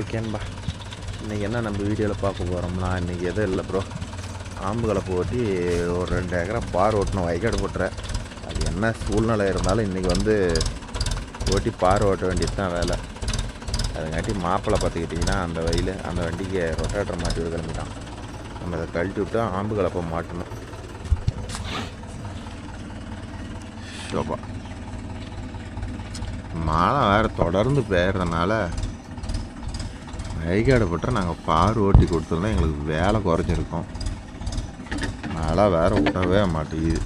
ஓகேன்பா. இன்றைக்கி என்ன நம்ம வீடியோவில் பார்க்க போகிறோம்னா, இன்றைக்கி எதுவும் இல்லை ப்ரோ. ஆம்பு கலப்பு ஓட்டி ஒரு 2 ஏக்கரா பார் ஓட்டணும், வைக்காடு போட்டுறேன். அது என்ன சூழ்நிலை இருந்தாலும் இன்றைக்கி ஓட்டி பார் ஓட்ட வேண்டியது தான் வேலை. அதுங்காட்டி மாப்பிள்ளை பார்த்துக்கிட்டிங்கன்னா அந்த அந்த வண்டிக்கு ரொட்டேட்டர் மாட்டி விட கிளம்பிட்டான். நம்ம அதை கழட்டி விட்டு ஆம்பு கலப்பை மாட்டணும். ஷோபா மழை வேறு தொடர்ந்து பெய்யறதுனால வைக்காடு போட்டால் நாங்கள் பார் ஓட்டி கொடுத்துருந்தோம், எங்களுக்கு வேலை குறைஞ்சிருக்கோம். மழை வேறு விடவே மாட்டேங்குது.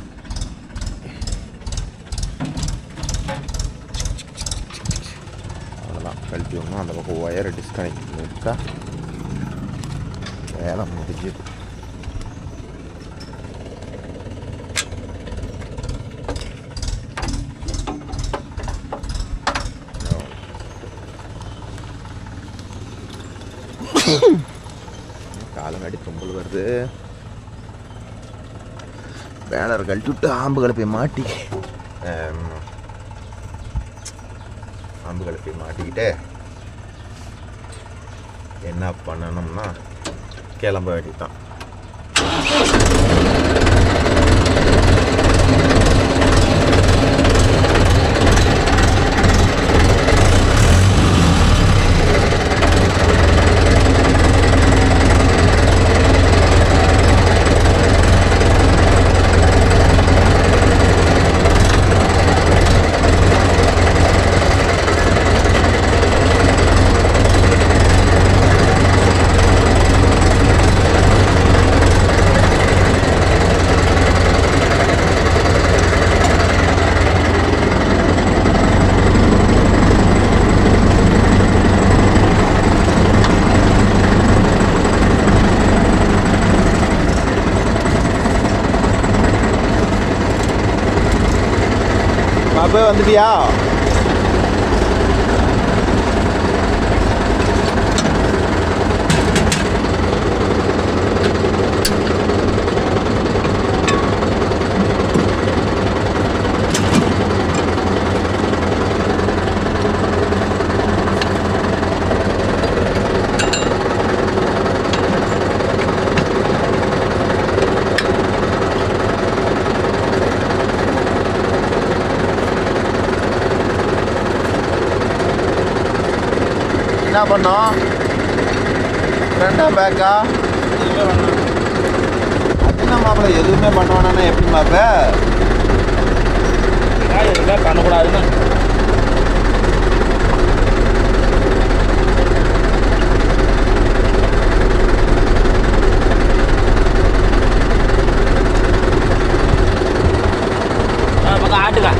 அதெல்லாம் கழட்டி விடணும். அந்த பக்கம் ஒயரை டிஸ்கனெக்ட் பண்ணிட்டா வேலை முடிஞ்சுது. காலங்காடி தும்பல் வருது. பேனர் கழட்டி விட்டு ஆம்பு கலப்பை மாட்டிக்கிட்டு என்ன பண்ணணும்னா கிளம்ப வேண்டியதுதான். அப்போ வந்துட்டியா? என்ன பண்ணோம்? 2ஆம் பேக்கா? அது என்ன மாப்பிள்ள எதுவுமே பண்ணுவானா? எப்படி மாப்ப எதுவுமே பண்ணக்கூடாதுன்னு ஆட்டுக்கா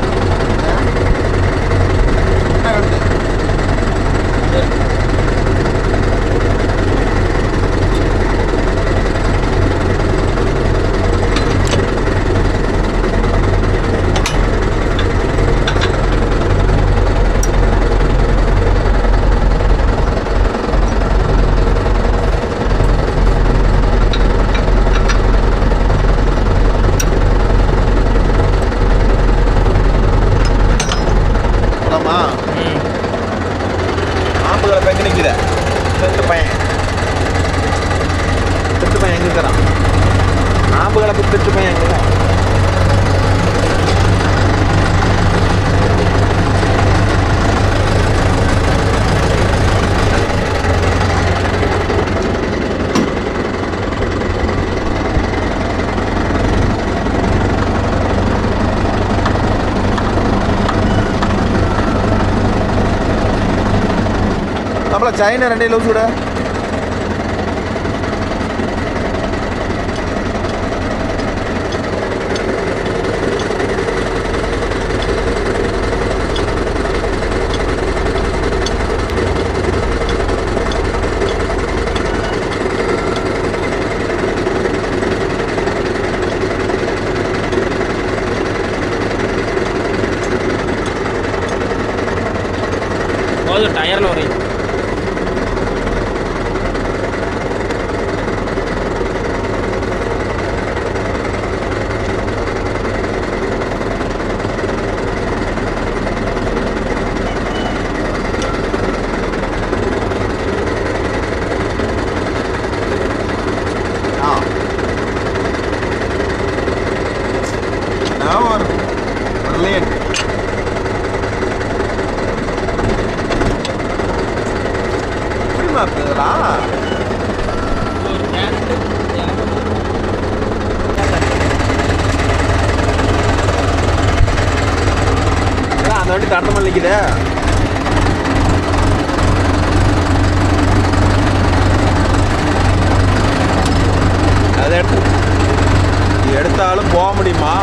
நம்மள சைனா 2 லூஸ் விட டயர்ல ஒரு அதெல்லாம் அந்த வண்டி தடத்தமாக நிற்குது. அதை எடுத்தாலும் போக முடியுமா?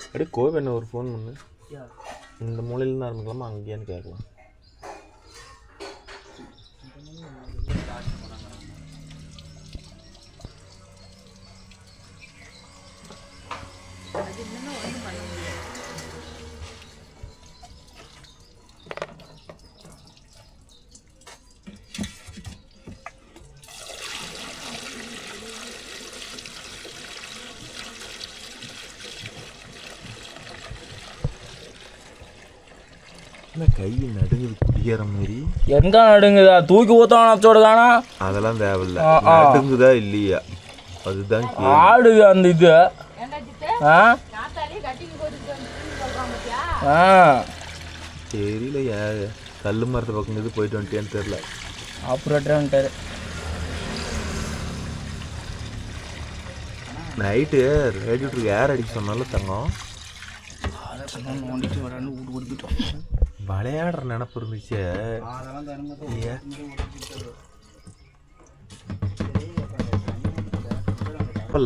அப்படியே கோவை என்ன ஒரு ஃபோன் பண்ணு. இந்த மூலையிலேருந்து ஆரம்பிக்கலாமா அங்கேயான்னு கேட்கலாம். கை நடுங்குது குடிக்கிற மாதிரி. எங்க நடுங்குதா? தூக்கி ஊத்தணும் நச்சோடு காணா. அதெல்லாம் தேவையில்ல. நடுங்குதா இல்லையா அதுதான் ஆடு. அந்த இது தெரியல. கல்லு மரத்து பக்கம் இது போயிட்டு வந்துட்டேன்னு தெரியல. ஆப்ரேட்டர் வந்துட்டாரு. நைட்டு ரேடியோட்டருக்கு ஏர் அடிக்க சொன்னாலும் தங்கம் விளையாடுற நினப்பு இருந்துச்சு.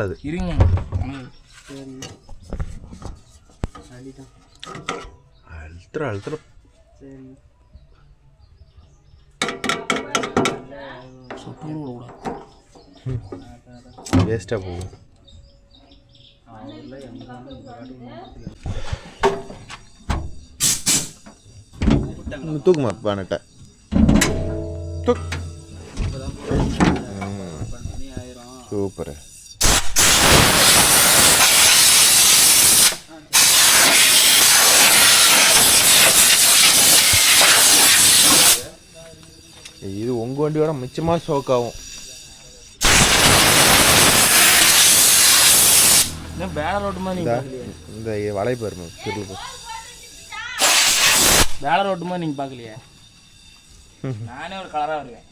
அது இருங்க அழுத்துற வேஸ்டா போகும். தூக்குமா பானட்ட சூப்பர். இது உங்க வண்டியோட மிச்சமா ஷோக் ஆகும். இந்த வலை பாருங்க திரும்ப வேலை ரோட்டுமா நீங்க பாக்கலையே. நானே ஒரு கலரா வருவேன்.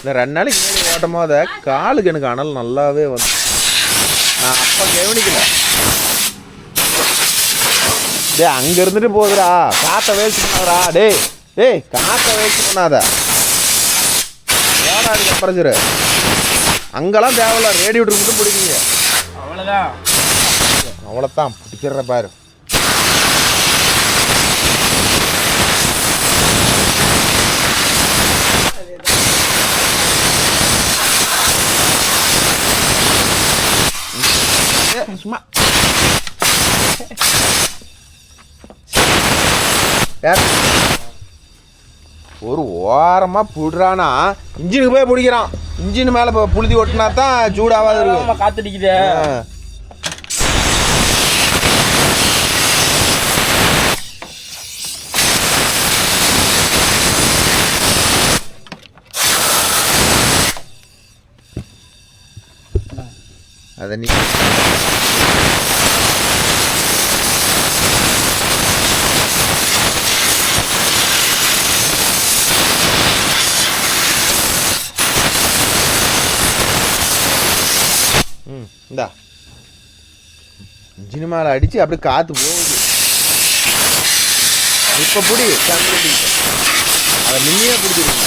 இந்த 2 நாளைக்கு முன்னாடி ஓட்டும் போது காலுக்கு எனக்கு அனல் நல்லாவே வந்து நான் அப்போ கவனிக்கல. டே அங்கே இருந்துட்டு போகுதுடா, காற்றை வேஸ்ட் பண்ணாதடா. டேய் காற்றை வேஸ்ட் பண்ணாத. ஏடா அதுக்கு அப்புறம் அங்கெல்லாம் தேவையில்ல, ரேடியோட்டர் மட்டும் பிடிக்குங்க. அவ்வளோதான் பிடிக்கிற பாரு. சும்மா ஒரு ஓரமாக புடுறானா இன்ஜினுக்கு போய் பிடிக்கிறான். இன்ஜின் மேலே இப்போ புழுதி ஓட்டினா தான் சூடாகாது இருக்கும். காத்தடிக்குது. அதை நீ இந்தா இன்ஜின் மேலே அடித்து அப்படியே காற்று போகுது. இப்போ பிடி அதை நின்னையே பிடிச்சிருக்கீங்க.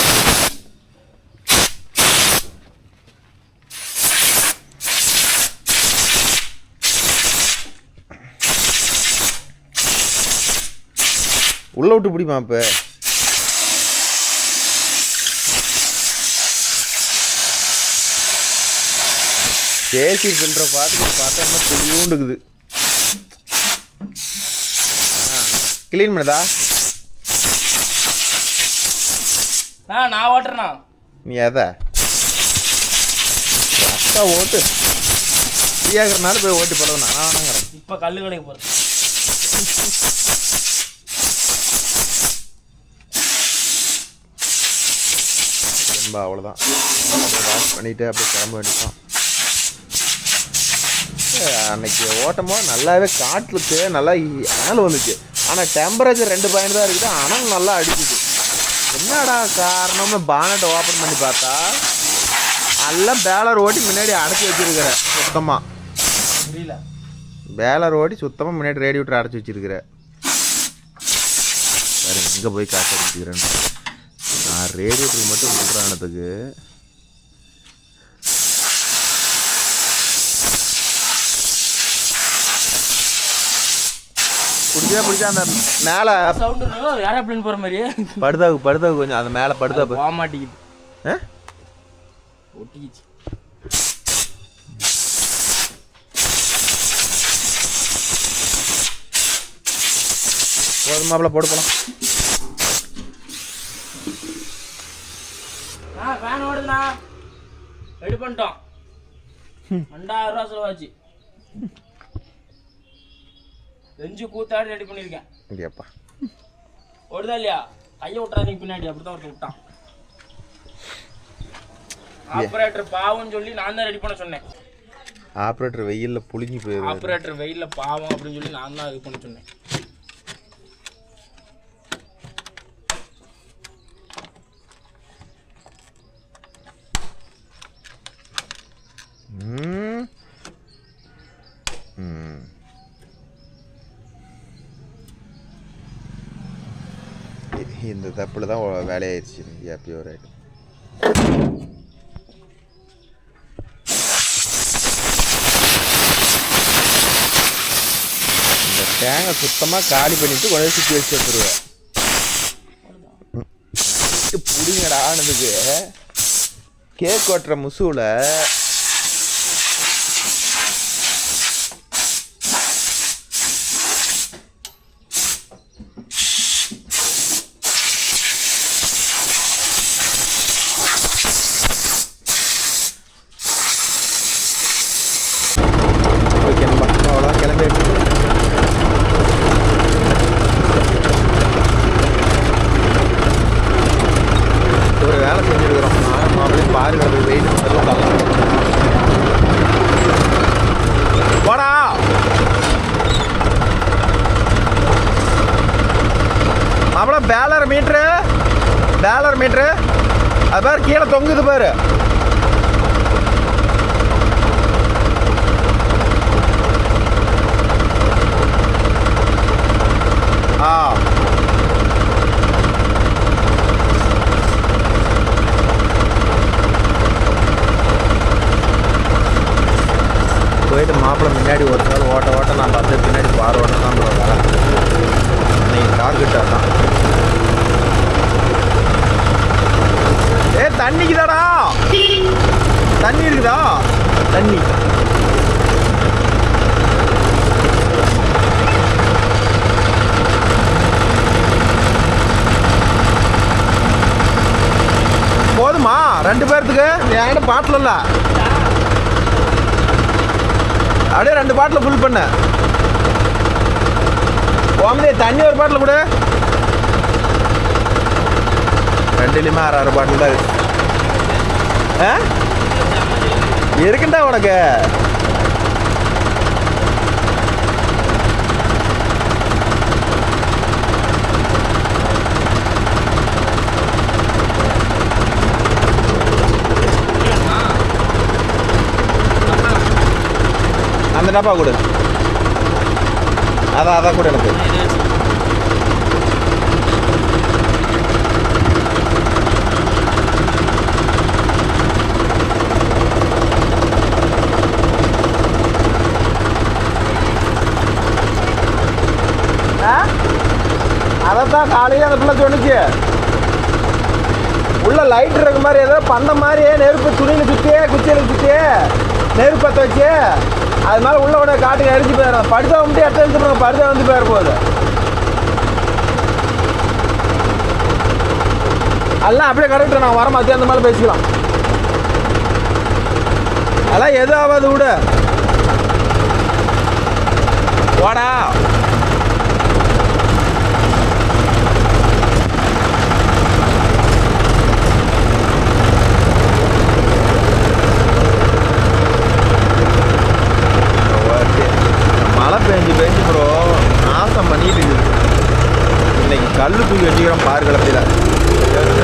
உள்ள விட்டு பிடிமா இப்போ. ஏசி ஃபில்டரை பார்த்தா என்ன துளியூண்டுக்குது. க்ளீன் பண்ணுதா? நான் ஓட்டுறேண்ணா. நீ எதை அக்கா ஓட்டு ஃப்ரீயாகிறனால போய் ஓட்டி போடுவேன். நான் வேணாங்கிறேன். இப்போ கல்லு கடைக்கு போகிறேன். ரொம்ப அவ்வளோதான். வாஷ் பண்ணிவிட்டு அப்படியே கிளம்ப வேண்டியதான். அன்னைக்கு ஓட்டும் போது நல்லாவே காற்றுக்கு நல்லா அனல் வந்துச்சு. ஆனால் டெம்பரேச்சர் 2 பாயிண்ட் தான் இருக்குது. அனல் நல்லா அடிக்குது. என்னடா காரணம்னு பானட்டை ஓப்பன் பண்ணி பார்த்தா எல்லாம் பேலர் ஓட்டி முன்னாடி அடைச்சி வச்சிருக்கிற சுத்தமாக. புரியல. பேலர் ஓட்டி சுத்தமாக முன்னாடி ரேடியோட்டர் அடைச்சி வச்சிருக்கிற. வேறு எங்கே போய் காற்று அடிச்சுக்கிறேன்னு நான் ரேடியோட்டருக்கு மட்டும் சொல்கிறானதுக்கு. பிடிச்சா அந்த மேலே சவுண்டு ஏரோப்ளேன் போகிற மாதிரியே படுதாவு கொஞ்சம் அந்த மேலே படுதா போக மாட்டேங்குது. ஒட்டிக்கிச்சு. போதுமாப்பில் போட்டு போகலாம். ஃபேன் ஓடுதுண்ணா. ரெடி பண்ணிட்டோம். 2000 ரூபா செலவாச்சு. செஞ்சு கூத்தாடி ரெடி பண்ணியிருக்கேன். இல்லையாப்பா ஓடுதா இல்லையா? கையை விட்றாதீங்க பின்னாடி. அப்படிதான் ஒருத்தர் விட்டான். ஆப்ரேட்டர் பாவம்னு சொல்லி நான் தான் ரெடி பண்ண சொன்னேன். ஆப்ரேட்டர் வெயிலில் புளிஞ்சு போயிடுது. ஆப்ரேட்டர் வெயிலில் பாவம் அப்படின்னு சொல்லி நான் தான் இது பண்ண சொன்னேன். இந்த தப்பில் தான் வேலையாயிடுச்சு. எப்பயோ ரைட். இந்த தேங்காய் சுத்தமாக காலி பண்ணிட்டு உடனே சுற்றி வச்சு வந்துடுவேன். பிடிங்கடானதுக்கு கேக் ஓட்டுற முசுவில் கிளம்பி ஒரு வேலை செஞ்சுருக்கிறோம். நான் அப்படியே பாருங்க வெயிட் எல்லாம் தரலாம். போடா அவ்வளோ பேலர் மீட்ரு அது பாரு கீழே தொங்குது பாரு. போயிட்டு மாப்பிள்ளை முன்னாடி ஒரு நாள் ஓட்ட நான் வந்து பின்னாடி பாரோட தான் வேலை. இன்னைக்கு டார்கெட்டாக தான். தண்ணிக்குதாடா தண்ணி இருக்குதா? தண்ணி போதுமா 2 பேர்த்துக்கு? என்கிட்ட பாட்டில் இல்லை. அப்படியே 2 பாட்டில் ஃபுல் பண்ண. ஓமதே தண்ணி ஒரு பாட்டில் கூட. 2லையுமே 6 பாட்டில் தான் இருக்கு. இருக்குண்டா உனக்கு. அந்த டப்பா கொடு. அதான் கூட எனக்கு. அதைத்தான் அதான் காலையில் அந்த பிள்ளை சொன்னிச்சு உள்ள லைட் இருக்க மாதிரி ஏதோ பண்ண மாதிரி நெருப்பு துணியில் சுற்றி குச்சியில் சுற்றி நெருப்பு பற்ற வச்சு அது மேலே உள்ள உடனே காட்டுக்கு அடிச்சு போயிடும் படுத்தா மட்டும் எட்ட எடுத்துருங்க படுத்தா வந்து போயிட போகுது அதெல்லாம் அப்படியே கரெக்டாக நான் வர மாற்றி அந்த மாதிரி பேசிக்கலாம் அதெல்லாம் எது ஆகாது விட வாடா மழை பெஞ்சு ப்ரோ நாசம் பண்ணிட்டு இருக்குது இன்னைக்கு கல் தூக்கி வச்சுக்கிறோம் பார் கிளப்பில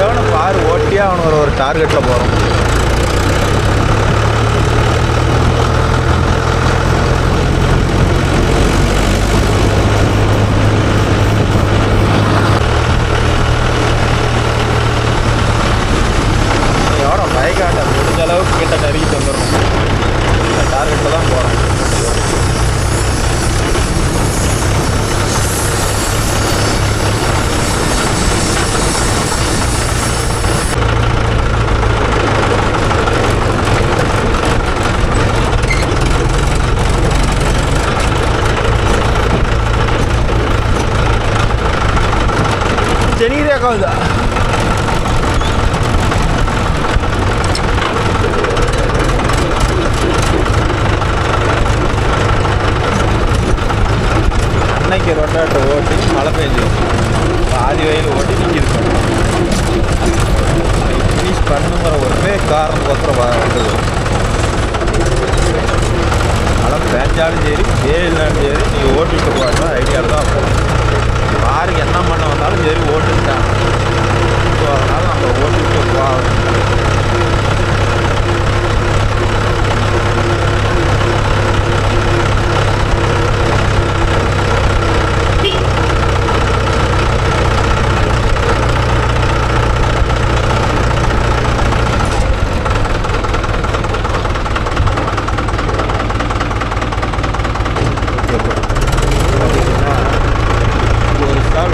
எவ்வளோ பார் ஓட்டியே அவனுக்கு ஒரு டார்கெட்டில் போகிறோம் எவ்வளோ பைக்காட்ட முடிஞ்ச அளவுக்கு கிட்ட நெருங்கி வந்துடணும் இந்த டார்கெட்டில் தான் போகிறோம் செனிகிரியா காவுதா அன்னைக்கு ரொட்டாட்டை ஓட்டி மழை பெஞ்சு பாதி வயல் ஓட்டி நிற்கிது ஃபினிஷ் பண்ணுங்கிற ஒரே காரணத்துக்கோசரம் வந்தது மழை பெஞ்சாலும் சரி வெயில்னாலும் சரி நீங்கள் ஓட்டிட்டு போகணும் ஐடியாவில் தான் போகணும் யாருக்கு என்ன பண்ண வந்தாலும் சரி ஓட்டுட்டான் ஸோ அதனால் நம்ம ஓட்டிட்டு போகணும்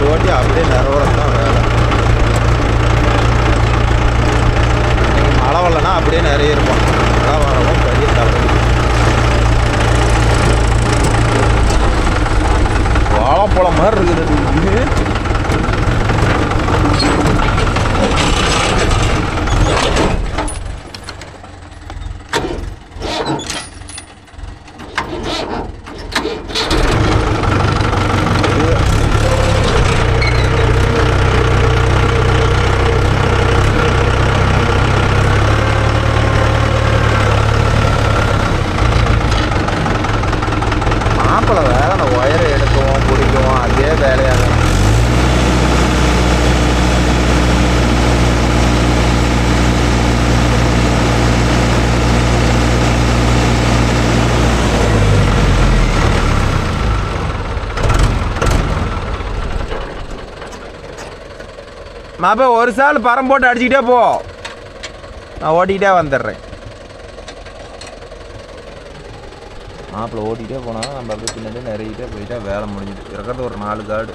ஓட்டி அப்படியே நிறவரம் தான் வேலை மழை வரலன்னா அப்படியே நிறைய இருப்பான் மழை வரவும் பெரிய தலை வாழைப்பழம் மாதிரி இருக்குது மாப்பிள்ளை வேலை அந்த ஒயரை எடுக்கவும் பிடிக்கவும் அதே வேலையாக மாப்பா ஒரு சால் பரம் போட்டு அடிச்சுக்கிட்டே போ நான் ஓட்டிக்கிட்டே வந்துடுறேன் மாப்பிள்ளை ஓட்டிகிட்டே போனால் நம்ம அப்படியே பின்னாடி நிறையிட்டே போயிட்டா வேலை முடிஞ்சுது இருக்கிறது ஒரு 4 கார்டு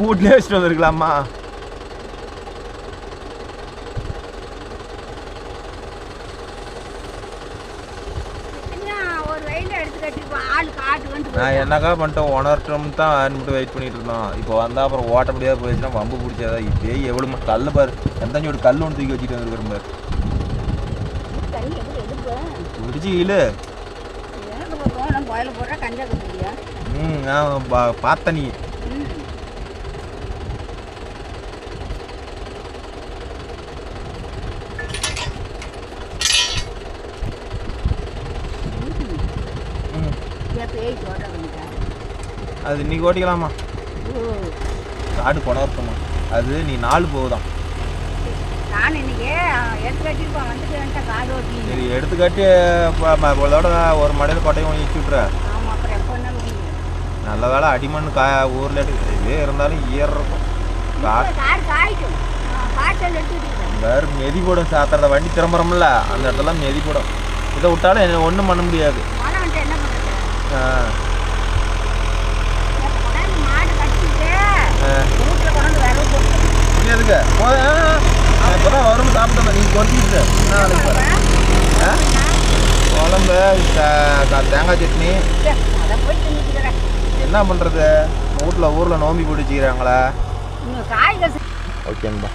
வீட்லேயே வச்சுட்டு வந்துருக்கலாமா நான் என்னக்கா பண்ணிட்டேன் உணர்ட்டம் தான் மட்டும் வெயிட் பண்ணிட்டு இருந்தோம் இப்போ வந்தால் அப்புறம் ஓட்ட முடியாது போயிடுச்சுன்னா வம்பு பிடிச்சாதா இப்படியே எவ்வளோ கல் பாரு எந்தஞ்சோட கல் ஒன்று தூக்கி வச்சுட்டு வந்துருக்கிறேன் பாரு பிடிச்சி இல்லை நான் பார்த்த நீ அது இன்னைக்கு ஓட்டிக்கலாமா காடு கொணர்த்தமா அது நீ 4 போகுதான் சரி எடுத்துக்காட்டி இதோட ஒரு மடையில் கொட்டையும் வச்சு விட்ற நல்ல வேலை அடிமண் ஊரில் இதே இருந்தாலும் ஈர இருக்கும் வேறு மெதி போடும் சாத்திரத வண்டி திரும்புறோம்ல அந்த இடத்துல மெதி போடும். இதை விட்டாலும் என்ன ஒன்றும் பண்ண முடியாது. எதுக்கு இப்போதான் வரும் சாப்பிட்டோம். நீங்கள் குறைச்சிக்கிட்டு நாளைக்கு குழம்பு தேங்காய் சட்னி. என்ன பண்ணுறது, ஊரில் நோம்பி பிடிச்சிக்கிறாங்களா? ஓகேன்பா.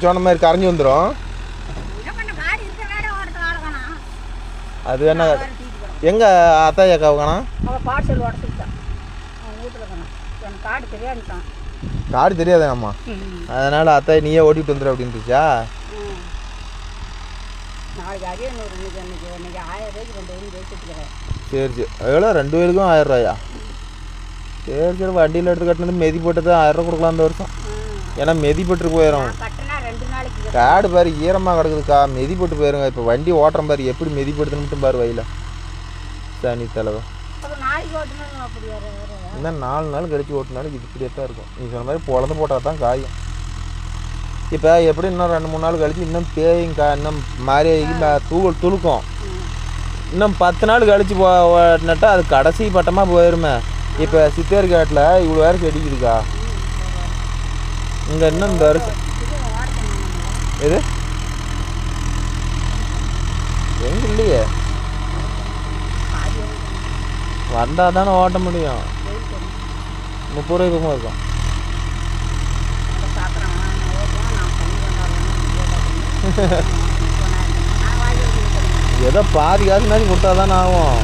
சொன்ன மாதிரி கரைஞ்சி வந்துடும். அது என்ன எங்கே அத்தாயா காவுக்கானா? காடு தெரியாதாம்மா, அதனால அத்தாய் நீயே ஓட்டிட்டு வந்துடு அப்படின்ட்டுச்சா? சரி சரி. எவ்வளோ 2 பேருக்கும் 1000 ரூபாயா? சரி சரி. வண்டியில் எடுத்து கட்டினது மெதி போட்டது 1000 ரூபா கொடுக்கலாம் இந்த வருஷம். ஏன்னா மெதி போட்டு போயிடும். காடு பாரு ஈரமாக கிடக்குதுக்கா, மெதி போட்டு போயிருங்க. இப்போ வண்டி ஓட்டுறோம் பாரு எப்படி மெதி போட்டுன்னு மட்டும் பாரு வயல சனி தலைவா. இன்னும் 4 நாள் கழிச்சு ஓட்டினாலும் இது இப்படியே தான் இருக்கும். நீ சொன்ன மாதிரி பொழந்து போட்டால் தான் காயும். இப்போ எப்படி இன்னும் 2-3 நாள் கழிச்சு இன்னும் தேயுங்கக்கா, இன்னும் மாதிரி துளுக்கும். இன்னும் 10 நாள் கழிச்சு நட்டால் அது கடைசி பட்டமாக போயிருமே. இப்போ சித்தேரி காட்டில் இவ்வளோ வேறு செடிக்குதுக்கா. இங்கே இன்னும் இந்த வருஷம் எது எங்க இல்லையே, வந்தால் தானே ஓட்ட முடியும். 30 ரூபாய் பக்கமாக இருக்கும். ஏதோ பாதி காசு மாதிரி கொடுத்தா தானே ஆகும்.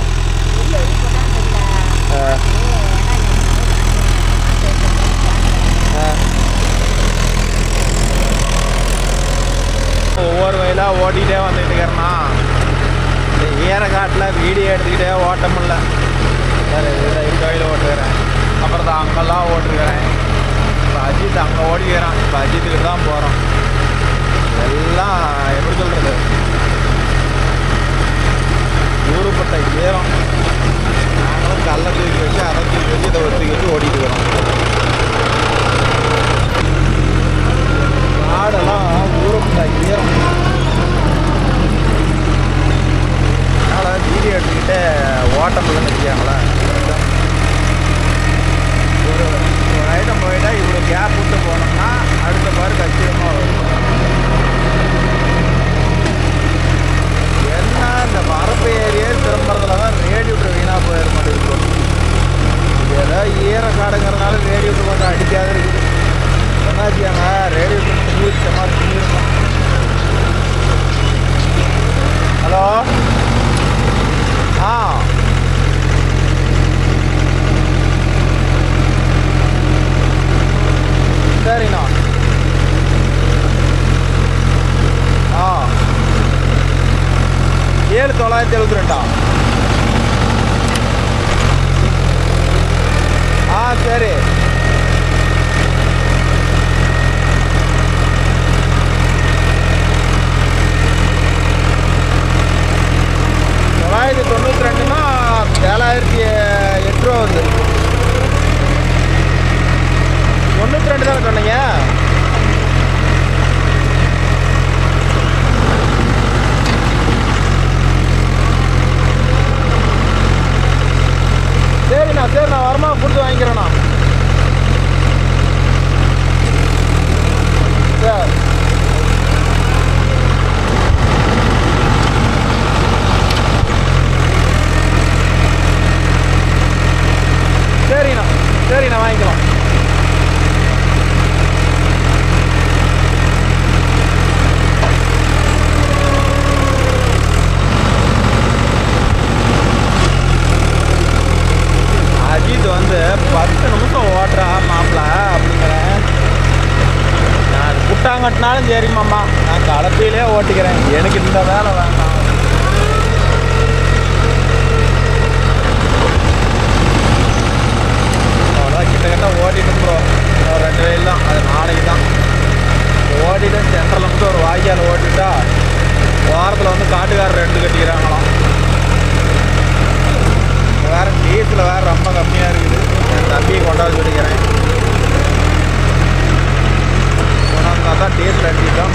ஒவ்வொரு வயலாக ஓட்டிகிட்டே வந்துட்டு இருக்கிறேன்னா இந்த ஈரக்காட்டில் வீடியோ எடுத்துக்கிட்டே ஓட்ட முடியல. இந்த வயலில் ஓட்டுக்கிறேன், அப்புறம் தான் அங்கெல்லாம் ஓட்டுக்கிறேன். இப்போ அஜித் அங்கே ஓடிக்கிறான். இப்போ அஜித்துக்கு தான் போகிறோம். எல்லாம் எப்படி சொல்கிறது, ஊருப்பட்ட ஈரம். நாங்களும் கல்லை தூக்கி வச்சு அதை தூக்கி வச்சு இதை ஒத்துக்கி வச்சு ஓடிட்டு இருக்கிறோம். காடெல்லாம் ஊருப்பட்ட ஈரம். அதனால் வீடியோ எடுத்துக்கிட்டே ஓட்டம்லாம் நிற்காங்களா. ஒரு ஐட்டம் போயிட்டா இவ்வளோ கேப் விட்டு போனோம்னா அடுத்த பாரு கச்சிதமாக வரும். என்ன இந்த மரப்பு ஏரியே திரும்புறதுல தான் ரேடியோட்டர் வீணாக போயிட மாட்டேங்குது. இது ஏதோ ஈர காடுங்கிறதுனால ரேடியோட்டர் கொஞ்சம் அடிக்காத இருக்குது. என்னாச்சியாங்க ரேடியோட்டர் துணிச்சமாக துணியிருக்கோம். ஹலோ சரிண்ணா. 7972. சரி. $992 7,008 ரூபா வருது. 92 தானே சொன்னீங்க? சரிண்ணா சரிண்ணா, வரமா கொடுத்து வாங்கிக்கிறேண்ணா. சரி சரிண்ணா சரிண்ணா வாங்கிக்கலாம். அஜித் வந்து 10 நிமிஷம் ஓட்டுறா மாப்பிள்ள அப்படிங்கிறேன். நான் குட்டாங்கட்டினாலும் சரி மாமா, நான் கலப்பையிலே ஓட்டிக்கிறேன், எனக்கு இந்த வேலை வேண்டாம். அவ்வளோதான் கிட்டத்தட்ட ஓட்டிட்டு ப்ரோ. ஒரு 2 வயல் தான், அது நாளைக்கு தான் ஓட்டிட்டு சென்ட்ரலில் மட்டும் ஒரு வாய்க்கால் ஓட்டிட்டா வாரத்தில் வந்து காட்டுக்காரர் 2 கட்டிக்கிறாங்களாம். வேறு டீசல் வேறு ரொம்ப கம்மியாக இருக்குது. என் தம்பியை கொண்டாட சொல்லிக்கிறேன். கொண்டாந்தா தான் டேஸ்ட் அடிச்சு தான்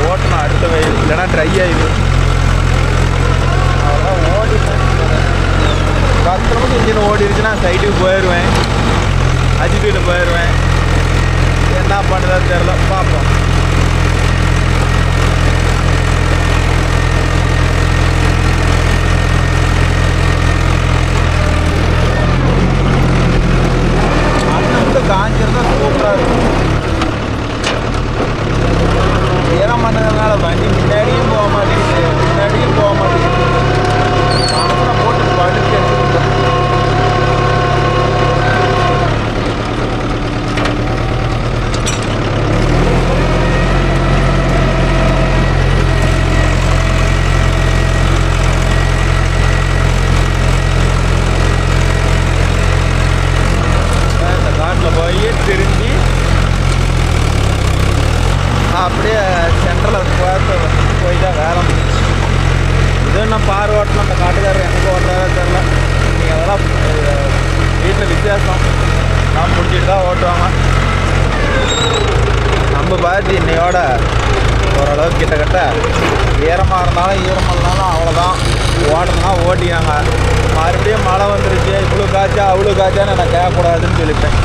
ஓட்டணும் அடுத்த வயல், இல்லைன்னா ட்ரை ஆகிடும். அவ்வளோதான் ஓடிட்டேன். 10 நிமிஷம் இன்ஜின் ஓடிடுச்சுன்னா சைட்டுக்கு போயிடுவேன், அஜிபியில் போயிடுவேன். என்ன பண்ணுறதுன்னு தெரில, பார்ப்போம். காஞ்சிருந்தா சூப்பராக இருக்கும். ஈரம் பண்ணதுனால வண்டி முன்னாடியும் போக மாட்டேங்குது, முன்னாடியும் போக மாட்டேங்குது. மனசில் போட்டு படுத்து எடுத்துக்கிட்டோம். போய் திரும்பி அப்படியே சென்ட்ரலில் போய் தான் வேலை முடிச்சு. இது நான் பார் ஓட்டணும். அந்த காட்டுக்காரர் எனக்கு ஓட்டுறதா தெரில. நீங்கள் அதெல்லாம் வீட்டில் வித்தியாசம் நான் முடிச்சுட்டு தான் ஓட்டுவாங்க. நம்ம பார்த்து இன்னையோட ஓரளவுக்கு கிட்டத்தட்ட ஈரமாக இருந்தாலும் ஈரமாக இருந்தாலும் அவ்வளோதான், ஓட்டணும்னா ஓட்டிக்காங்க. மறுபடியும் மழை வந்துருச்சு, இவ்வளோ காய்ச்சா அவ்வளோ காய்ச்சான்னு நான் கேட்கக்கூடாதுன்னு சொல்லிப்பேன்.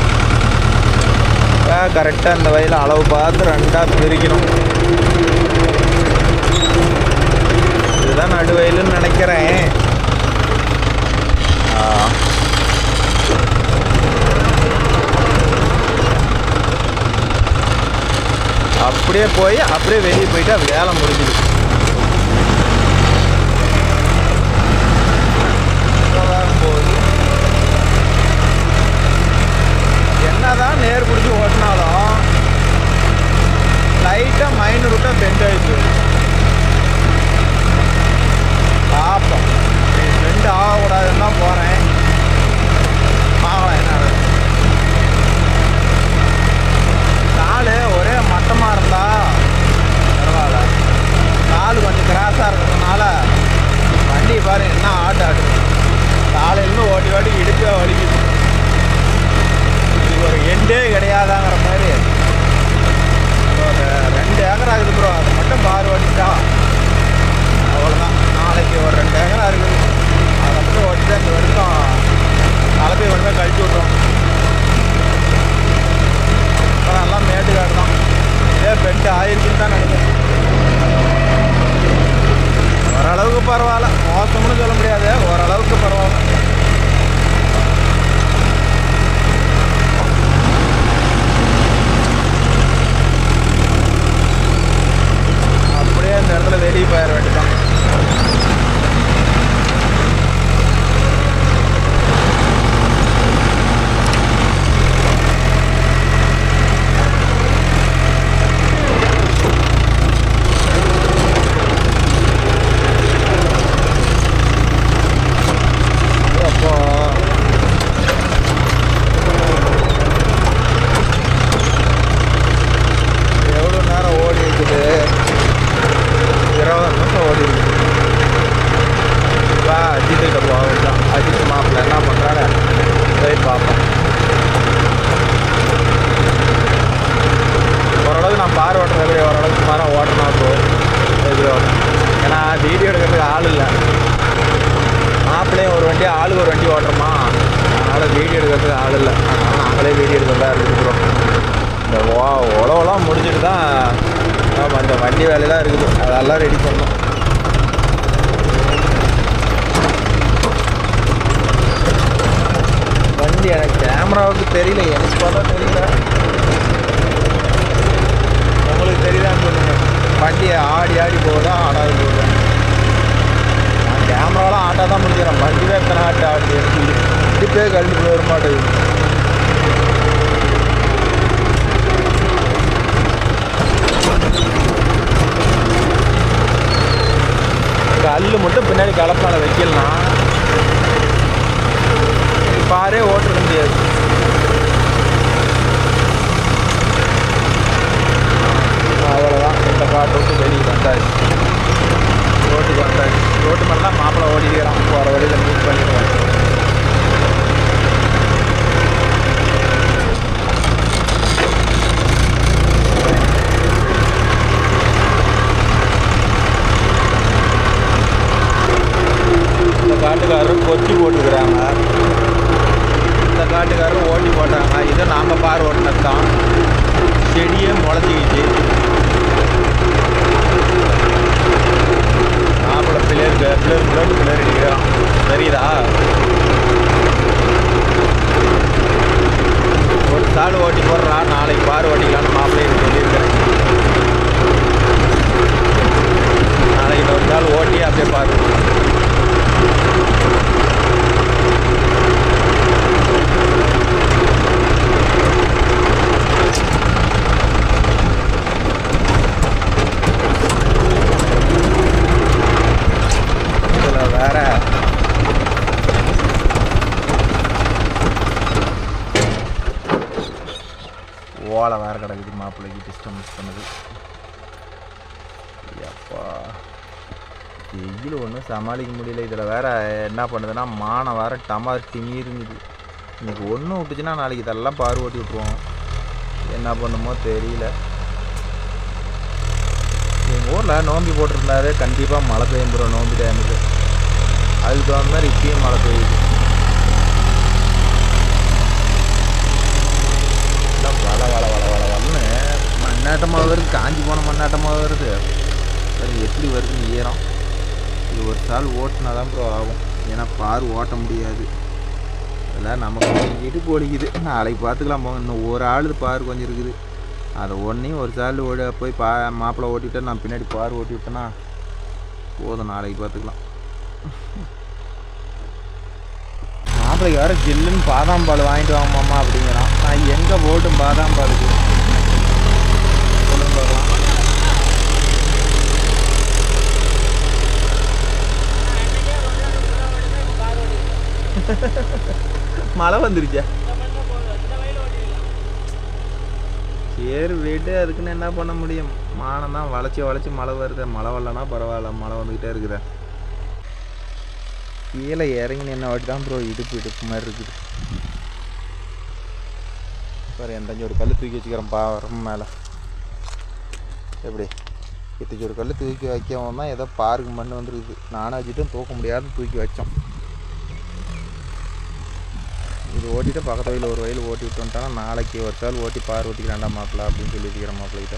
கரெக்டாக இந்த வயலில் அளவு பார்த்து 2ஆக பிரிக்கணும். இதுதான் நடு வயலுன்னு நினைக்கிறேன். அப்படியே போய் அப்படியே வெளியே போயிட்டா வேலை முடிஞ்சுது. போகுது. என்னதான் நேர் பிடிச்சி ஓட்டினாலும் லைட்டாக மைனூட்டாக பெண்ட் ஆகிடுச்சு. பார்ப்போம், பெண்ட் ஆகக்கூடாதுன்னு தான் போகிறேன். பார்க்கலாம் என்ன. கால் ஒரே மட்டமாக இருந்தால் பரவாயில்ல, கால் கொஞ்சம் கிராஸாக இருக்கிறதுனால வண்டி பாரு என்ன ஆட்டு காலையிலேருந்து ஓட்டி ஓட்டி இடுப்பே வலிக்குது. ஒரு எண்டே கிடையாதாங்கிற மாதிரி ஒரு 2 ஏக்கர் ஆகுது ப்ரோ. அது மட்டும் பார் ஓட்டிட்டா அவ்வளோதான். நாளைக்கு ஒரு 2 ஏக்கரா இருக்குது, அதை மட்டும் ஓட்டிட்டு அந்த வருஷம் கலப்பை ஒன்றுமே கழிச்சு விட்றோம். அப்புறம் எல்லாம் மேட்டுக்காடு தான். இதே பெண்டு ஆயிருக்குன்னு தான் நினைக்கிறேன். ஓரளவுக்கு பரவாயில்ல, மோசம்னு சொல்ல முடியாது, ஓரளவுக்கு பரவாயில்ல. அப்படியே அந்த இடத்துல வெளியே போயிட வேண்டியதான். ஆளு ஒரு வண்டி ஓட்டுறோமா, அதனால் வீடியோ எடுக்கிறதுக்கு ஆள் இல்லை. அதனால் நாங்களே வீடியோ எடுக்கிறதா இருக்கிறோம். இந்த உழவெல்லாம் முடிச்சுட்டு தான் அந்த வண்டி வேலையெல்லாம் இருக்குது, அதெல்லாம் ரெடி பண்ணணும். வண்டி எனக்கு கேமராவுக்கு தெரியல, எனக்கு பார்த்தா தெரியல, உங்களுக்கு தெரியுதான்னு சொல்லுங்கள். வண்டியை ஆடி ஆடி போகுதா ஆடாது போகுதா? நான் கேமராலாம் ஆட்டாக தான் முடிக்கிறேன், வண்டி தான் எத்தனை ஆட்டு ஆடுது, இடிப்பே கழட்டி போயிட மாட்டேங்குது. கல் மட்டும் பின்னாடி கலப்பால வைக்கலாம், பாரே ஓட்டுற முடியாது. அவ்வளோதான், இந்த காட்டு விட்டு வெளியே வந்தாச்சு, ரோட்டுக்கு வந்தாச்சு. ரோட்டு மேலாம் மாப்பிள்ளை ஓடிக்கிறான், போகிற வழியில் மீட் பண்ணிடுவேன். மாப்பிள்ளைக்கு டிஸ்டர்பன்ஸ் பண்ணுது. அப்பா வெயில் ஒன்றும் சமாளிக்க முடியல. இதில் வேற என்ன பண்ணுதுன்னா மானம் வேற டமார் திமிருங்குது. இன்னைக்கு ஒன்று விட்டுச்சுன்னா நாளைக்கு இதெல்லாம் பாரு ஓட்டி விட்ருவோம். என்ன பண்ணுமோ தெரியல. எங்கள் ஊரில் நோம்பி போட்டிருந்தாரு கண்டிப்பாக மழை பெய்யும்புறோம் நோம்பி டைமுக்கு. அதுக்கு தகுந்த மாதிரி இப்பயும் மழை பெய்யுது. வள வள வள வள வளன்னு மண்ணாட்டமாக வருது. காஞ்சி போன மண்ணாட்டமாக வருது. சரி எப்படி வருதுன்னு ஈரம். இது ஒரு சால் ஓட்டினா தான் ப்ரோ ஆகும். ஏன்னா பார் ஓட்ட முடியாது. அதெல்லாம் நமக்கு இடுப்பு ஒடிக்குது. நாளைக்கு பார்த்துக்கலாம் போங்க. இன்னும் ஒரு ஆள் பார் கொஞ்சம் இருக்குது. அதை ஒன்றையும் ஒரு சால் போய் மாப்பிள்ளை ஓட்டிவிட்டேன். நான் பின்னாடி பார் ஓட்டி விட்டேன்னா போதும். நாளைக்கு பார்த்துக்கலாம். மாப்பிள்ளைக்கு வேறு ஜில்லுன்னு பாதாம் பால் வாங்கிட்டு வாங்கம்மா அப்படிங்கிறான். நான் எங்கே போட்டும் பாதாம் பாலுக்கு சொல்லுங்க பார்க்கலாம். மழை வந்துருச்சா? சரி வீட்டு அதுக்குன்னு என்ன பண்ண முடியும். மானம் தான் வளைச்சி மழை வருது. மழை வரலன்னா பரவாயில்ல, மழை வந்துக்கிட்டே இருக்குதா. கீழே இறங்கி என்ன வாட்டி தான் ப்ரோ இடுப்பு மாதிரி இருக்குது. சார் எந்த ஒரு கல் தூக்கி வச்சுக்கிறேன் பாரு மேலே. எப்படி இத்தச்சு ஒரு கல் தூக்கி வைக்கவும் தான் ஏதோ பாருக்கு மண் வந்துருக்குது. நானும் வச்சுட்டும் தூக்க முடியாது தூக்கி வச்சோம். இது ஓட்டிட்டு பக்கத்து வயலில் ஒரு வயல் ஓட்டி விட்டு வந்துட்டானா நாளைக்கு ஒரு சால் ஓட்டி பார் ஓட்டிக்கிறாண்டா மாப்பிள்ள அப்படின்னு சொல்லியிருக்கிறேன் மாப்பிள்ளைகிட்ட.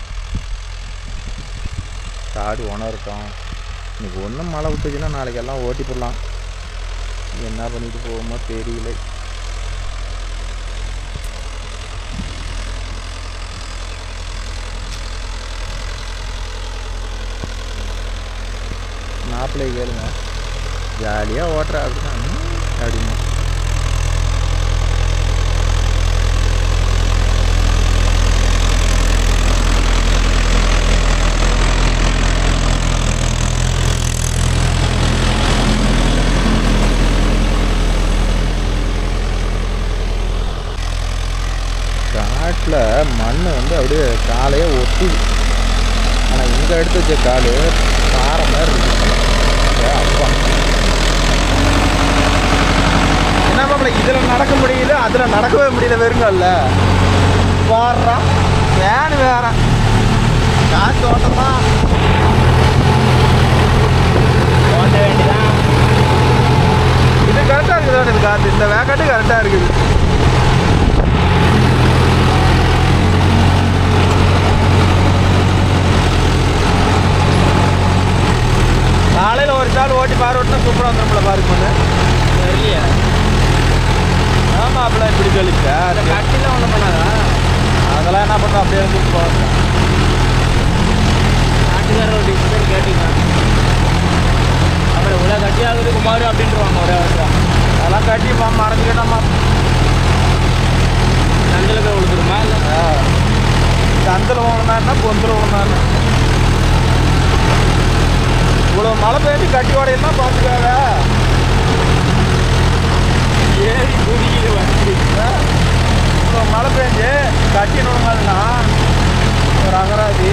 காடு உணரட்டும். இன்றைக்கி ஒன்றும் மழை விட்டுச்சுன்னா நாளைக்கு எல்லாம் ஓட்டி போடலாம். என்ன பண்ணிட்டு போகுமோ தெரியல. மாப்பிள்ளை கேளுங்க ஜாலியாக ஓட்டுற அப்படின்னு. காட்டில் மண் வந்து அப்படியே காலையே ஒட்டுது. ஆனால் இங்கே எடுத்து வச்ச கால் பாறை மாதிரி இருக்கு. அப்பா என்ன மாப்பிள்ள இதில் நடக்க முடியல அதில் நடக்கவே முடியல. வெறுங்கல்ல பாடுறா வேனு வேற காற்று ஓட்டமா ஓட்ட வேண்டியதான். இது கரெக்டாக இருக்குதா? இது காற்று இந்த வேக்காட்டு கரெக்டாக இருக்குது. காலையில் ஒரு சால் ஓட்டி பார் ஓட்டினா சூப்பராக வந்துடும்ல பாருக்கு பண்ணு இல்லையா? ஆமாம் அப்படிலாம் இப்படி சொல்லிச்சா கட்டிலாம் ஒன்றும் பண்ணாதா? அதெல்லாம் என்ன பண்ணுறோம் அப்படியே கூப்பிட்டு போவாங்க. நாட்டுக்காரர் ஒரு டிஸ்பிளே கேட்டிங்க அப்புறம் இவ்வளோ கட்டி ஆகுது குமார் அப்படின்ட்டுருவாங்க ஒரே வருஷம். அதெல்லாம் கட்டி மறைஞ்சிக்கிட்டோம்மா. சந்தில் விழுந்துருமா இல்லை சந்தில் விழுந்தான்னா பொந்தில் விழுந்தான்னு இவ்வளோ மழை பெய்ஞ்சு கட்டி உடையெல்லாம் பார்த்துக்காத. ஏறி குதிக்குது வண்டி. இவ்வளோ மழை பெஞ்சு கட்டி நோங்கல்னா ஒரு அகராதி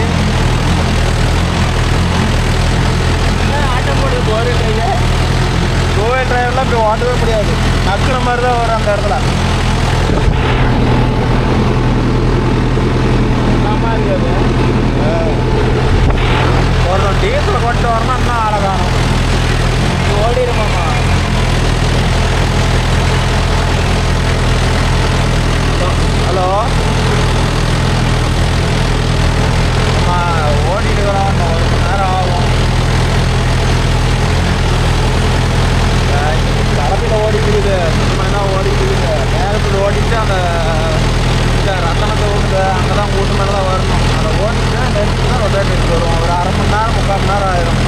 ஆட்டம் போடுது. கோவில் டிரைவர்லாம் இப்படி ஓட்டவே முடியாது. நக்குற மாதிரி தான் வரும் அந்த இடத்துல. இருக்காது. ஒரு டீசல் கொண்டு வரணும் இன்னும் ஆளை காணும். ஓடிடுமாம்மா. ஹலோ ஓடிடுக்கிறோம். இன்னும் ஒரு மணி நேரம் ஆகும். களத்தில் ஓடிக்குது, சுத்தமாக ஓடிக்குது. நேரத்தில் ஓடிட்டு அந்த ரத்தனத்தை ஓடுது அங்கே தான் கூட்டு மேலே தான் வரணும். அதை ஓடிட்டு நெக்ஸ்ட்டு தான் ரொட்டேட் எடுத்து வருவோம். ஒரு அரை மணி நேரம் 3/4 மணி நேரம் ஆயிடும்.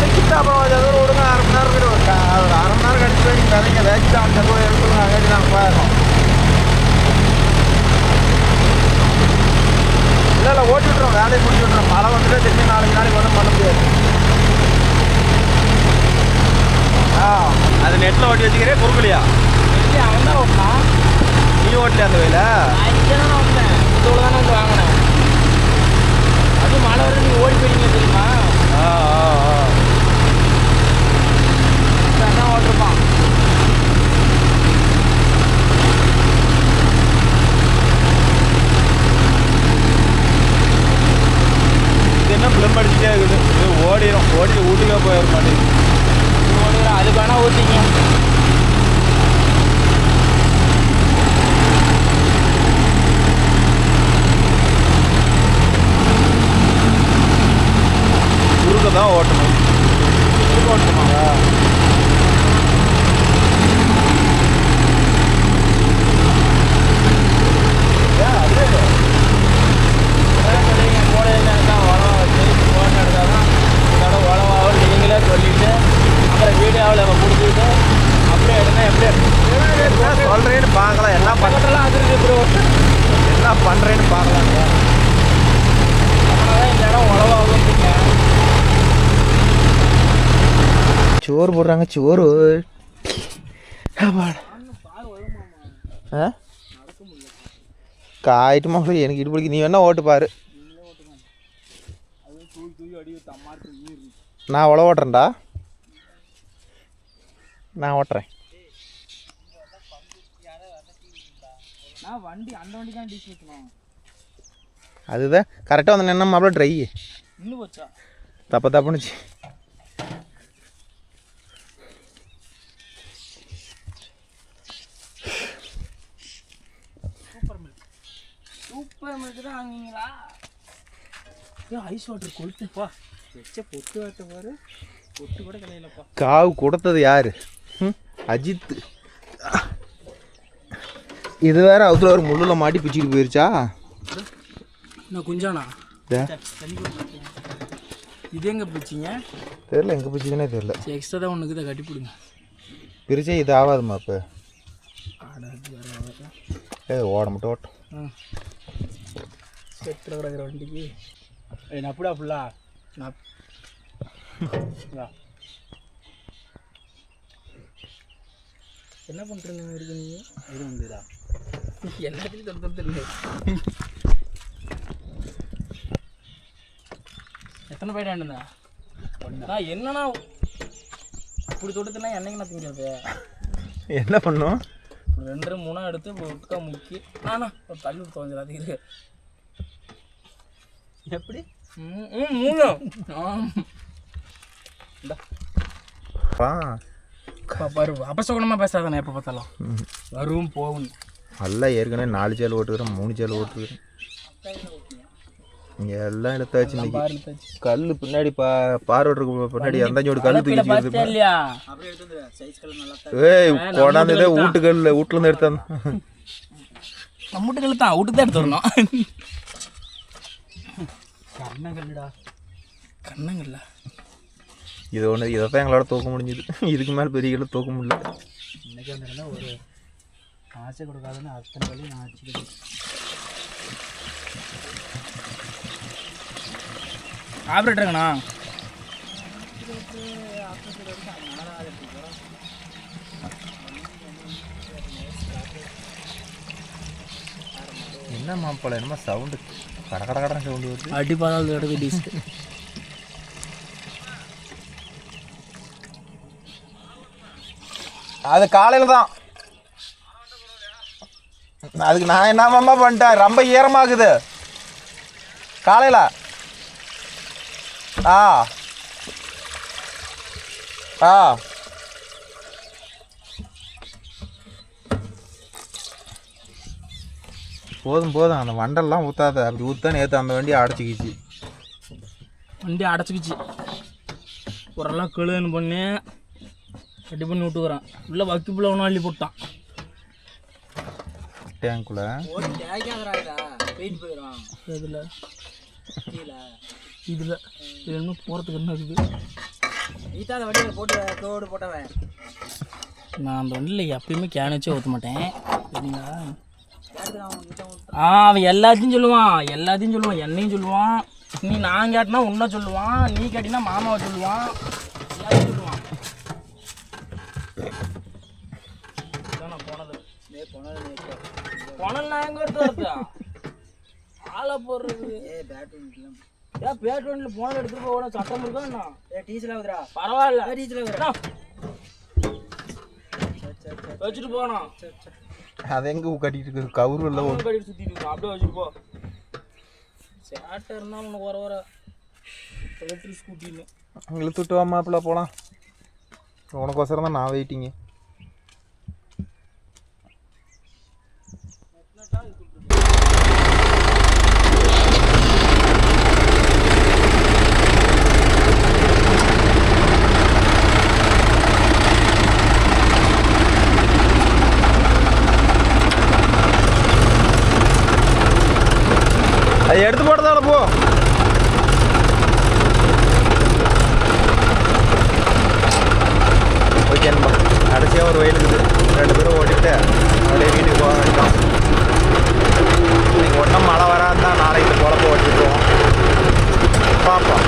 விதைக்கிட்டு அப்புறம் ஏதோ விடுங்க, அரை மணி நேரம் ஒரு அரை மணி நேரம் கழிச்சு போய் நீங்கள் விதைங்க வேஸ்ட்டு அந்த போய் எடுத்துருங்க, அங்கே நாங்கள் போயிடணும். இல்லை ஓட்டி விட்றோம், வேலையை முடிச்சு விட்றோம். மழை வந்துட்டு திரும்பி நாளைக்கு ஒன்றும் பண்ண முடியாது. அது நெட்டில் ஓட்டி வச்சுக்கிறேன் பொறுக்கலையா? அவன் தான் ஓட்டினான். நீ ஓட்டலையா அந்த வயல? நான் இங்கே தானே வந்தேன், இதோட தானே வந்து வாங்கினேன். அது மழை வர நீங்கள் ஓடி போயிருங்க தெரியுமா? என்ன ஓட்டிருப்பான். இது என்ன பிளம் அடிச்சுட்டே இருக்குது, ஓடிடும். ஓடிட்டு வீட்டுக்கே போயிட மாட்டேங்குது. ஓடிடும், அது வேணா ஊற்றிங்க. குறுக்க தான் ஓட்டணும். குறுக்க ஓட்டணுமாங்க? நீங்களே சொல்லிட்டு அப்புறம் வீடியோவில் நம்ம முடிச்சுட்டு அப்படியே எடுங்க. எப்படி சொல்கிறேன்னு பார்க்கலாம், என்ன பண்ணுறலாம் அது இருக்கு ப்ரோ, என்ன பண்ணுறேன்னு பார்க்கலாங்க. அதனால இந்த இடம் உழவாகுங்க. சோறு போடுறாங்க, சோறு. காயிட்டுமா எனக்கு இடுப்பிடிக்கு. நீ வேணா ஓட்டு பாரு, நான் உழவு ஓட்டுறேன்டா. நான் ஓட்டுறேன். வண்டி அந்த வண்டி தான் டீசல் ஊற்றணும். அதுதான் கரெக்டாக வந்து நின்னா மாப்பிள்ள ட்ரை இன்னும் போச்சா தப்புனுச்சு. சூப்பர் மில்க் தான் வாங்கிங்களா? ஐஸ் வாட்டர் கொளுத்துப்பா, வச்ச பொட்டு வாட்ட பாரு, பொட்டு கூட கிடையாதுப்பா. காவு கொடுத்தது யாரு? அஜித். இது வேற அவத்துல ஒரு முள்ளுல மாட்டி பிச்சுக்கிட்டு போயிருச்சா? நான் குஞ்சானா இது எங்க பிடிச்சிங்க தெரியல, எங்க பிடிச்சதுன்னே தெரியல. எக்ஸ்ட்ரா தான் ஒன்றுக்கு தான் கட்டி பிடிங்க. பிரிச்சே இது ஆகாதுமா இப்போ. ஓட மட்டும் ஓட்டும். செத்துல கிடக்குற வண்டிக்கு நப்புடா ஃபுல்லா என்ன பண்ணுறீங்க இருக்கு நீங்கள்? இது வந்துடா எல்லாத்தையும் தொடுத்துருங்க. எத்தனை போயிட்டு வேண்டுந்தா நான் என்னன்னா இப்படி தொடுத்துனா என்னைக்கு நான் தூங்கிறது? என்ன பண்ணும்? 2-3 எடுத்து ஒட்டுக்கா முக்கி நானா ஒரு தள்ளி துவஞ்சிடும். அது இருக்கு எப்படி 3 பாரு அபசகுணமாக பேசாதானே எப்போ பார்த்தாலும் வரும் போகும். நல்லா ஏற்கனவே 4 சேல் ஓட்டுக்கிறேன், 3 சேல் ஓட்டுக்கிறேன். இங்கே எல்லாம் எடுத்தாச்சு. இன்னைக்கு கல் பின்னாடி பார்வட்டுக்கு பின்னாடி எந்தாஞ்சோடு கல் தூக்கிச்சு. ஏய் கொண்டாந்ததே வீட்டுக்கல்ல, வீட்டுலேருந்து எடுத்தாங்க. நம்ம வீட்டுக்கல் தான், வீட்டுக்கு தான் எடுத்து வரணும். கண்ணங்கல்லுடா கண்ணங்கல்ல இது ஒன்று, இதை தான் எங்களோட தூக்க முடிஞ்சுது. இதுக்கு மேலே பெரிய கல்ல தூக்க முடியல. இன்னைக்கு அந்த ஒரு ஆசை கொடுக்காதுன்னு அத்தனை வழி நான் ஆச்சு. ஆப்ரேட்டருங்கண்ணா என்ன மாப்பிள்ள என்னமா சவுண்டு கட கட கடன் சவுண்டு வருது. அடி பாதாள இடத்துக்கு டீஸ்ட். அது காலையில் தான். அதுக்கு நான் என்னமாம்மா பண்ணிட்டேன், ரொம்ப ஈரமாகுது காலையில். ஆ ஆ போதும் போதும், அந்த வண்டெல்லாம் ஊற்றாத. அப்படி ஊற்றா நேற்று அந்த வண்டி அடைச்சிக்கிச்சு. வண்டி அடைச்சிக்கிச்சு ஓரெல்லாம் கழுதுன்னு பண்ணி ரெடி பண்ணி விட்டுக்கிறான். உள்ள வக்கிப்புள்ள ஒன்றும் அள்ளி போட்டான் டேங்குள்ள. இதில் இதில் இது இன்னும் போகிறதுக்கு என்ன இருக்குது? நீத்தாத வண்டியில் போட்டு தோடு போட்டவன். நான் அந்த வண்டியில் எப்பயுமே கேன் வச்சே ஊற்ற மாட்டேன். சரிங்களா? அவன் எல்லாத்தையும் சொல்லுவான், என்னையும் சொல்லுவான். நீ நான் கேட்டினா உன்னை சொல்லுவான், நீ கேட்டினா மாமாவை சொல்லுவான், எல்லாத்தையும் சொல்லுவான். நான் போனது நான் எங்கே எடுத்து வரதா ஆளை போடுறது. பேட் வண்டியில் போனது எடுத்துட்டு போக சட்டம் இருக்கா? டீசல் ஆகுதுடா. பரவாயில்ல, டீசல் ஆகுதுடா. வச்சுட்டு போனோம். அது எங்கே கட்டிட்டு இருக்குது? கவுரு இல்லை, கட்டிட்டு சுற்றிட்டு இருக்கோம். அப்படியே வச்சுட்டு போ. சேட்டை இருந்தால் உனக்கு வர எலக்ட்ரிக் ஸ்கூட்டின்னு இழுத்துட்டு வா மாப்பிள்ள போகலாம். உனக்கோசரம் தான் நான் வெயிட்டிங்க. அதை எடுத்து போட்டதால போ. ஓகே நண்பா, கடைசியாக ஒரு வெயில் இருக்குது. 2 பேரும் ஓட்டிட்டு அப்படியே வீட்டுக்கு போக வேண்டியதான். இன்னைக்கு ஒன்றும் மழை வராதுதான். நாளைக்கு இந்த குழப்ப ஓட்டிட்டுருவோம். பார்ப்போம்.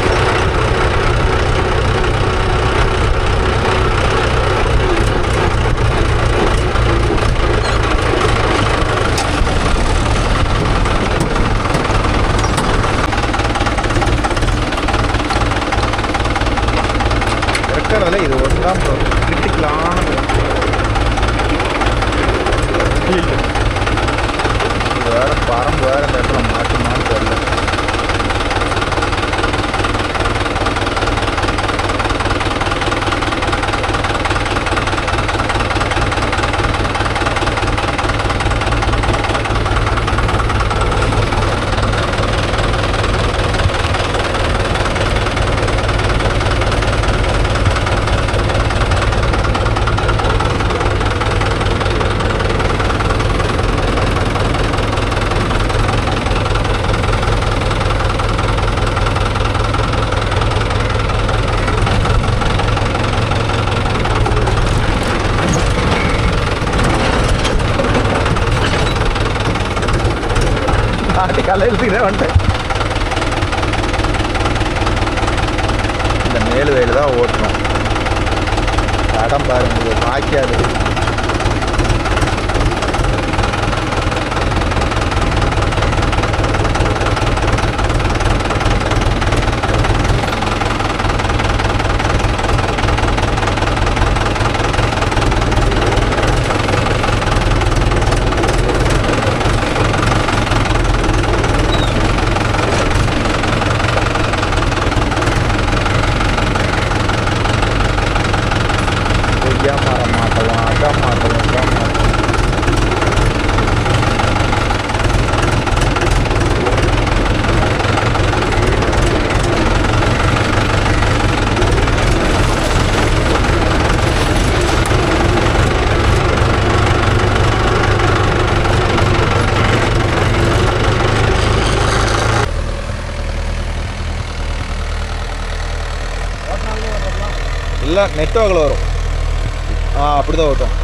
இருக்கிறதுல இது ஒன்று தான் கிரிட்டிக்கலானது. இது வேறு பரம்பு வேறு இந்த இடத்துல மாட்டுமான்னு தெரியல. கலை எழுத்துக்கிட்டே வந்துட்டேன். இந்த மேலு வயல் தான் ஓட்டணும். இடம் பாருங்க, பாய்க்காது. இல்லை நெட்வொர்க்கில் வரும். அப்படி தான் ஓட்டும்.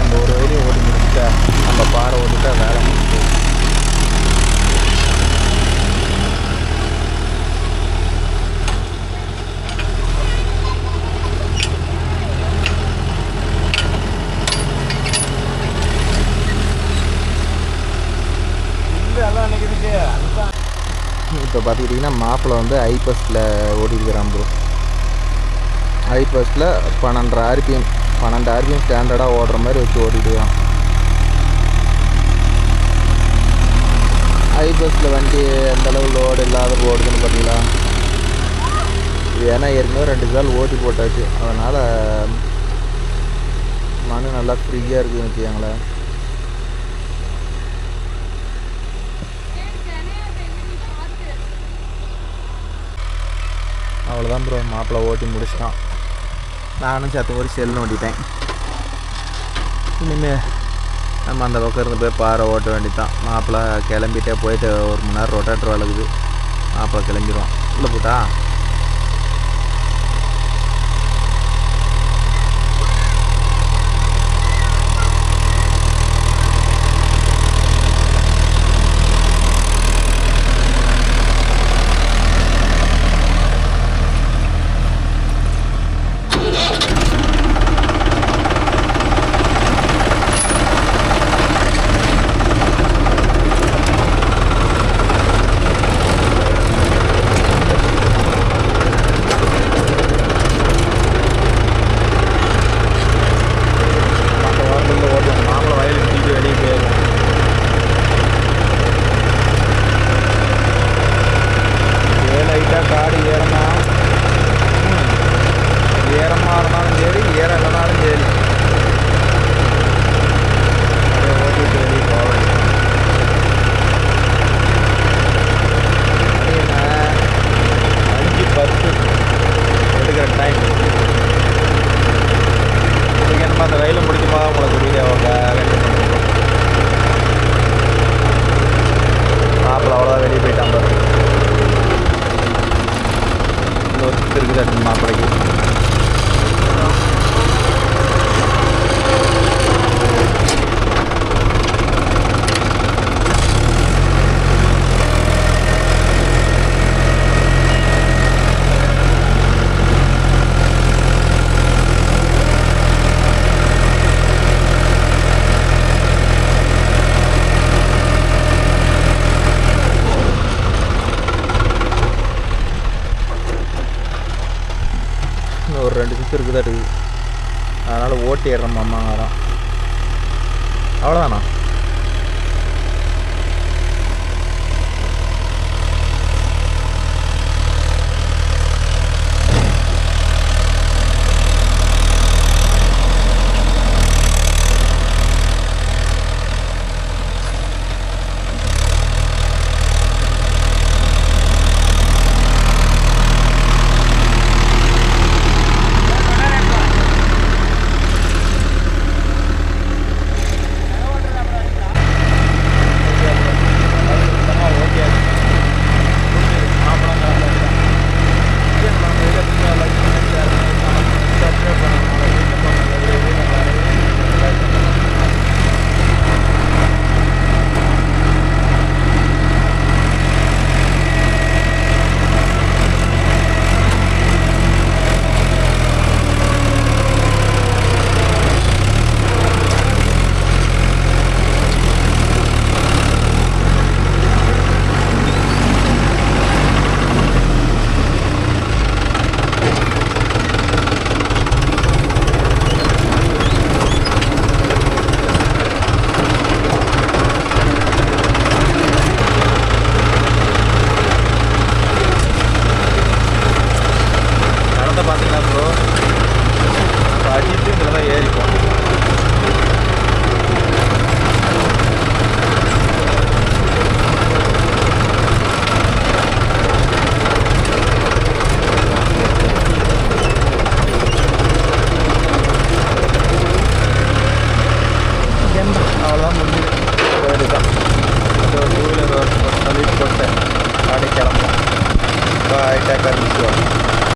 இந்த ஒரு வயலையும் ஓட்டி முடிச்சுட்டா நம்ம பாறை ஓட்டிட்டா வேலை முடிச்சு. இப்போ பார்த்துக்கிட்டிங்கன்னா மாப்பிள்ளை வந்து ஐபஸ்டில் ஓட்டிருக்கிறான் ப்ரோ. ஐபஸ்டில் 12 ஆர்பிஎம் ஸ்டாண்டர்டாக ஓடுற மாதிரி வச்சு ஓட்டிட்டுருக்கான். ஐபஸ்டில் வண்டி எந்தளவு லோடு இல்லாத ஓடுதுன்னு பார்த்தீங்களா? இது ஏன்னா ஏற்கனவே 2 சால் ஓட்டி போட்டாச்சு. அதனால் மனு நல்லா ஃப்ரீயாக இருக்குதுன்னு வச்சுக்கோங்களேன். அவ்வளோதான் ப்ரோ, மாப்பிள்ளை ஓட்டி முடிச்சிட்டான். நானும் சத்து ஒரு செல் நோண்டிட்டேன். இனிமேல் நம்ம அந்த பக்கம் இருந்து போய் பாறை ஓட்ட வேண்டியதான். மாப்பிள்ளை கிளம்பிட்டே போயிட்டு 1 மணி நேரம் ரொட்டேட்டர் வளர்க்குது. மாப்பிள்ளை கிளம்பிடுவான். உள்ள போட்டா மாப்பிள்ளை வயலுக்கு தூக்கிட்டு வெளியே போயிடுவோம். லைட்டாக காடு ஏறமாக இருந்தாலும் சரி, ஏற இல்லைனாலும் சரி, அப்படியே ஓட்டிட்டு வெளியே போவேன். என்ன 5:10 எடுக்கிற டைம். இதுக்கு என்னமா அந்த ரயிலும் முடிக்குமா உங்களுக்கு வீடியோவை கண்டிப்பாக மாப்பிள்ளை அவ்வளோதான் வெளியே போயிட்டான் பாரு. இருக்குது மாப்பிளைக்கு. ஒரு 2 சுற்று இருக்குதா இருக்குது. அதனால் ஓட்டி ஏறுறோம் மாமாங்கிறோம். அவ்வளோதானா?